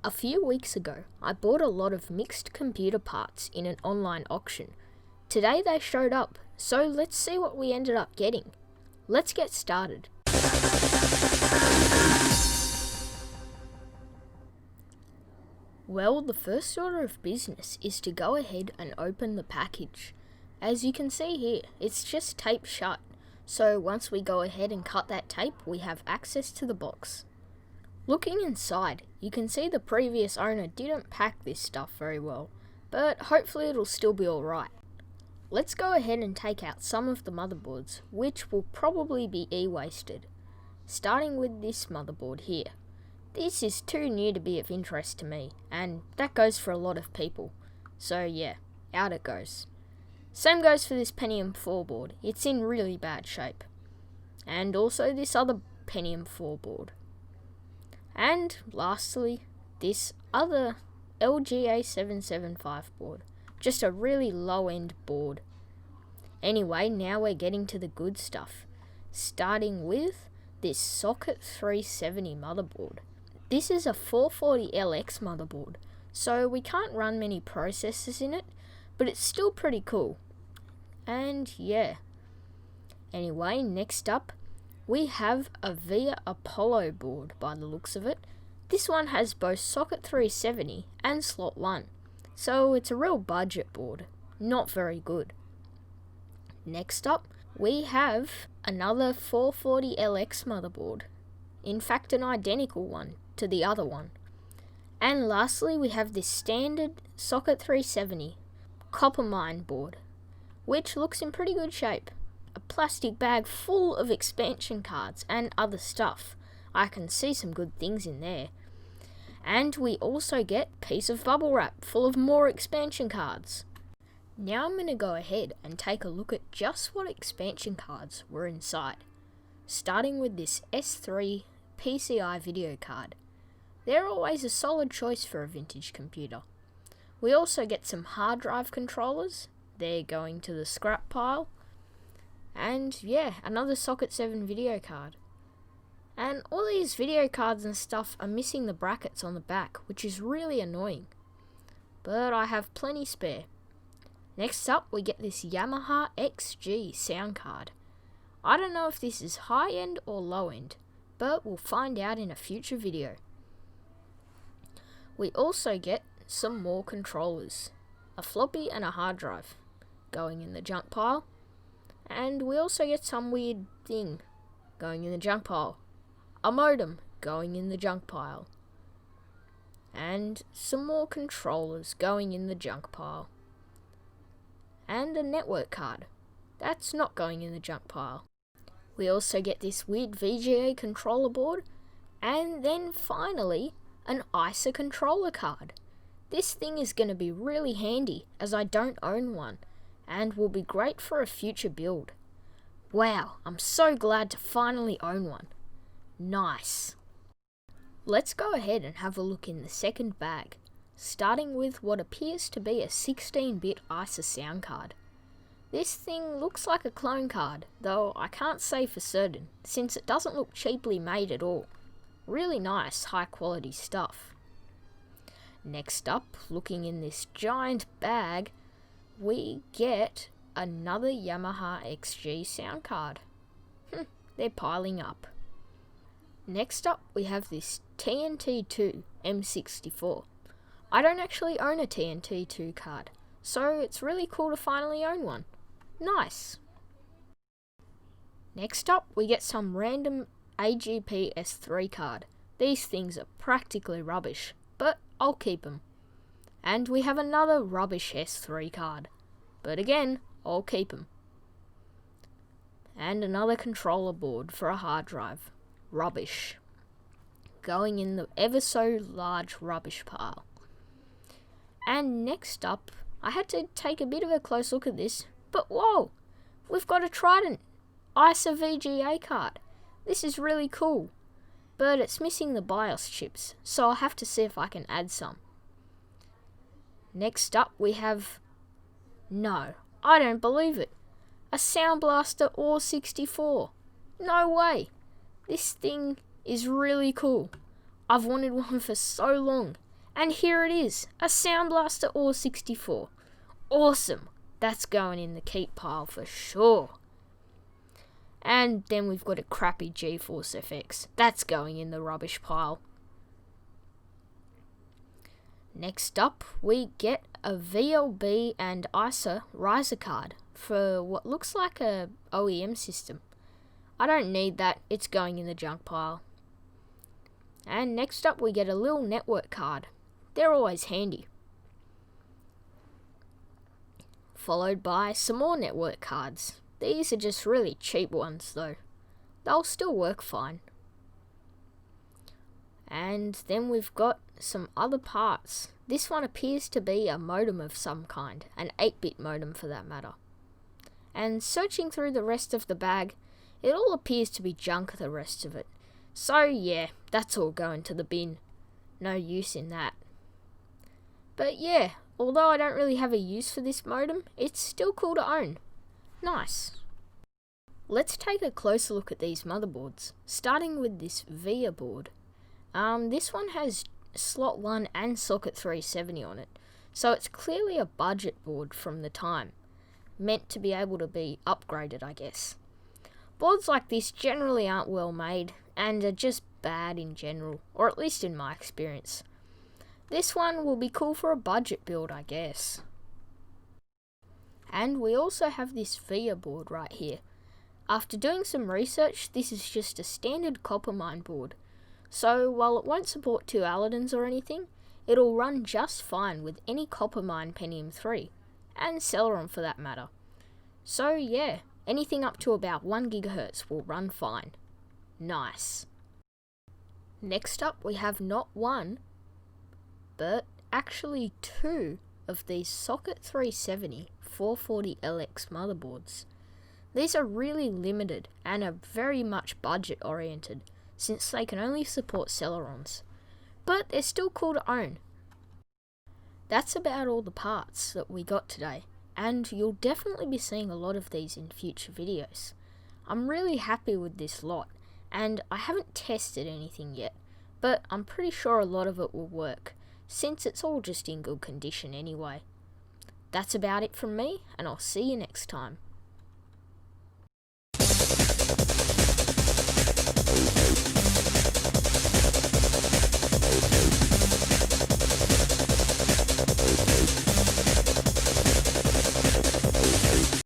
A few weeks ago, I bought a lot of mixed computer parts in an online auction. Today they showed up, so let's see what we ended up getting. Let's get started. Well, the first order of business is to go ahead and open the package. As you can see here, it's just taped shut, so once we go ahead and cut that tape, we have access to the box. Looking inside, you can see the previous owner didn't pack this stuff very well, but hopefully it'll still be alright. Let's go ahead and take out some of the motherboards, which will probably be e-wasted. Starting with this motherboard here. This is too new to be of interest to me, and that goes for a lot of people. So yeah, out it goes. Same goes for this Pentium 4 board, it's in really bad shape. And also this other Pentium 4 board. And lastly, this other LGA 775 board. Just a really low-end board. Anyway, now we're getting to the good stuff. Starting with this Socket 370 motherboard. This is a 440 Lx motherboard, so we can't run many processors in it, but it's still pretty cool. And yeah. Anyway, next up, we have a VIA Apollo board by the looks of it. This one has both Socket 370 and slot 1, so it's a real budget board, not very good. Next up, we have another 440 Lx motherboard, in fact an identical one to the other one. And lastly, we have this standard Socket 370 copper mine board, which looks in pretty good shape. A plastic bag full of expansion cards and other stuff. I can see some good things in there. And we also get a piece of bubble wrap full of more expansion cards. Now I'm going to go ahead and take a look at just what expansion cards were inside. Starting with this S3 PCI video card. They're always a solid choice for a vintage computer. We also get some hard drive controllers. They're going to the scrap pile. And yeah, another Socket 7 video card. And all these video cards and stuff are missing the brackets on the back, which is really annoying. But I have plenty spare. Next up, we get this Yamaha XG sound card. I don't know if this is high end or low end, but we'll find out in a future video. We also get some more controllers. A floppy and a hard drive, going in the junk pile. And we also get some weird thing going in the junk pile. A modem going in the junk pile. And some more controllers going in the junk pile. And a network card. That's not going in the junk pile. We also get this weird VGA controller board. And then finally, an ISA controller card. This thing is going to be really handy as I don't own one, and will be great for a future build. Wow, I'm so glad to finally own one. Nice. Let's go ahead and have a look in the second bag, starting with what appears to be a 16-bit ISA sound card. This thing looks like a clone card, though I can't say for certain, since it doesn't look cheaply made at all. Really nice, high quality stuff. Next up, looking in this giant bag, we get another Yamaha XG sound card. They're piling up. Next up, we have this TNT2 M64. I don't actually own a TNT2 card, so it's really cool to finally own one. Nice. Next up, we get some random AGP S3 card. These things are practically rubbish, but I'll keep them. And we have another rubbish S3 card, but again, I'll keep them. And another controller board for a hard drive. Rubbish. Going in the ever so large rubbish pile. And next up, I had to take a bit of a close look at this, but whoa! We've got a Trident ISA VGA card. This is really cool, but it's missing the BIOS chips, so I'll have to see if I can add some. Next up we have... No, I don't believe it. A Sound Blaster OR 64. No way. This thing is really cool. I've wanted one for so long, And here it is, a Sound Blaster Ore 64. Awesome! That's going in the keep pile for sure. And then we've got a crappy GeForce FX. That's going in the rubbish pile. Next up, we get a VLB and ISA riser card for what looks like a OEM system. I don't need that, it's going in the junk pile. And next up we get a little network card. They're always handy. Followed by some more network cards. These are just really cheap ones though. They'll still work fine. And then we've got some other parts. This one appears to be a modem of some kind, an 8-bit modem for that matter. And searching through the rest of the bag, it all appears to be junk, the rest of it. So yeah, that's all going to the bin. No use in that. But yeah, although I don't really have a use for this modem, it's still cool to own. Nice. Let's take a closer look at these motherboards, starting with this VIA board. This one has slot 1 and socket 370 on it, so it's clearly a budget board from the time, meant to be able to be upgraded, I guess. Boards like this generally aren't well made and are just bad in general, or at least in my experience. This one will be cool for a budget build, I guess. And we also have this VIA board right here. After doing some research, this is just a standard copper mine board. So while it won't support 2 Aladins or anything, it'll run just fine with any copper mine Pentium 3, and Celeron for that matter. So yeah, anything up to about 1 GHz will run fine. Nice. Next up we have not one, but actually 2 of these socket 370 440 Lx motherboards. These are really limited and are very much budget oriented, since they can only support Celerons, but they're still cool to own. That's about all the parts that we got today, and you'll definitely be seeing a lot of these in future videos. I'm really happy with this lot, and I haven't tested anything yet, but I'm pretty sure a lot of it will work, since it's all just in good condition anyway. That's about it from me, and I'll see you next time.